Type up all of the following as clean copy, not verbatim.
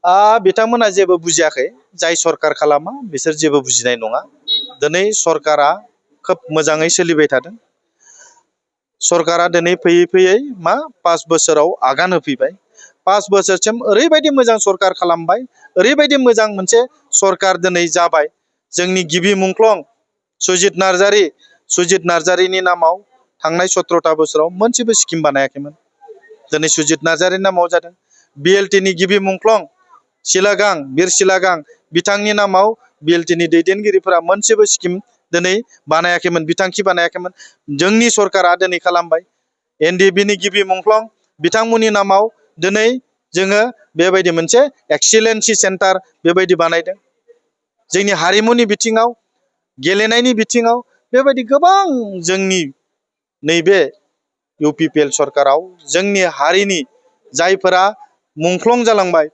बिथांमोना जेबो बुजियाखै जाय सरकार खालामा बिसोर जेबो बुजिनाय नङा दिनै सरकारा खोब मोजाङै सोलिबाय थादों सरकारा दिनै फैयै फैयै 5 बोसोराव आगान होफैबाय 5 बोसोरसिम ओरैबायदि मोजां सरकार खालामबाय ओरैबायदि मोजां मोनसे सरकार दिनै जाबाय जोंनि गिबि मुंख्लं सुजित नार्जारिनि नामाव थांनाय 17टा बोसोराव मोनसेबो स्किम बानायाखैमोन दिनै सुजित नार्जारिनि नामाव जादों BLT नि गिबि मुंख्लं बिर सिलागां बिथांनि नामाव BLT नि दैदेनगिरिफोरा मोनसेबो स्किम दिनै बानायाखैमोन बिथांखि बानायाखैमोन जोंनि सरकारा दिनै खालामबाय NDB नि गिबि मुंख्लं बिथांमोननि नामाव दिनै जोङो बेबायदि मोनसे एक्सिलेन्सि सेन्टार बेबायदि बानायदों जोंनि हारिमुनि बिथिङाव गेलेनायनि बिथिङाव बेबायदि गोबां जोंनि नैबे UPPL सरकाराव जोंनि हारिनि जायफोरा मुंख्लं जालांबाय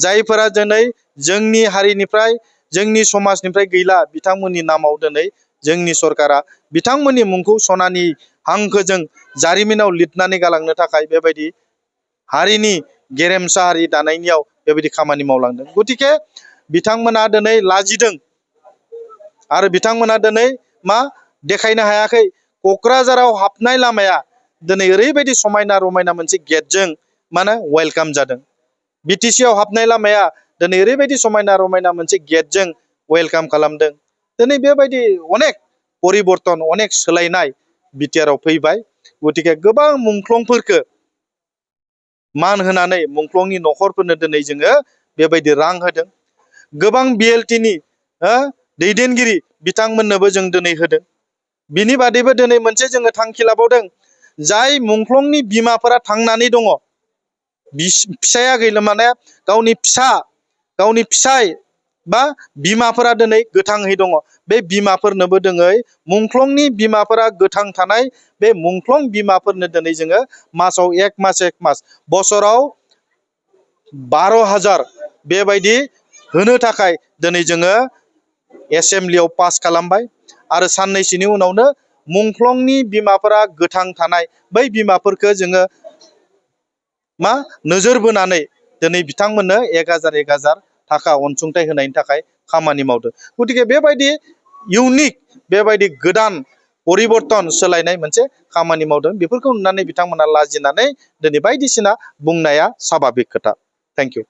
जायफोरा दिनै जोंनि हारिनिफ्राय जोंनि समाजनिफ्राय गैला बिथांमोननि नामाव दिनै जोंनि सरकारा बिथांमोननि मुंखौ सनानि हांखोजों जारिमिनाव लिरनानै गालांनो थाखाय बेबायदि हारिनि गेरेमसा हारि दानायनियाव बेबायदि खामानि मावलांदों गतिके बिथांमोना दिनै लाजिदों आरो बिथांमोना दिनै देखायनो हायाखै क'क्राझाराव हाबनाय लामाया दिनै ओरैबायदि समायना रमायना मोनसे गेटजों वेलकाम जादों BTC आव हाबनाय लामाया दिनै ओरैबायदि समायना रमायना मोनसे गेटजों वेलकाम खालामदों दिनै बेबायदि अनेक परिबर्तन अनेक सोलायनाय BTR आव फैबाय गतिके गोबां मुंख्लंफोरखौ मान होनानै मुंख्लंनि न'खरफोरनो दिनै जोङो बेबायदि रां होदों गोबां BLT नि दैदेनगिरि बिथांमोननोबो जों दिनै होदों बिनि बादैबो दिनै मोनसे जोङो थांखि लाबावदों जाय मुंख्लंनि बिमाफोरा थांनानै दङ फिसाया गैला गावनि फिसाय बा बिमाफोरा दिनै गोथाङै दङ बे बिमाफोरनोबो दिनै मुंख्लंनि बिमाफोरा गोथां थानाय बे मुंख्लं बिमाफोरनो दिनै जोङो मासाव एक मास बोसोराव 12,000 बेबायदि होनो थाखाय दिनै जोङो एसेम्ब्लियाव पास खालामबाय आरो साननैसोनि उनावनो मुंख्लंनि बिमाफोरा गोथां थानाय बै बिमाफोरखौ जोङो नोजोर बोनानै दिनै बिथांमोननो 1000 थाखा अनसुंथाइ होनायनि थाखाय खामानि मावदों गतिके बेबायदि इउनिक बेबायदि गोदान परिबर्तन सोलायनाय मोनसे खामानि मावदों बेफोरखौ नुनानै बिथांमोना लाजिनानै दिनै बायदिसिना बुंनाया स्वाभाबिक खोथा थेंक इउ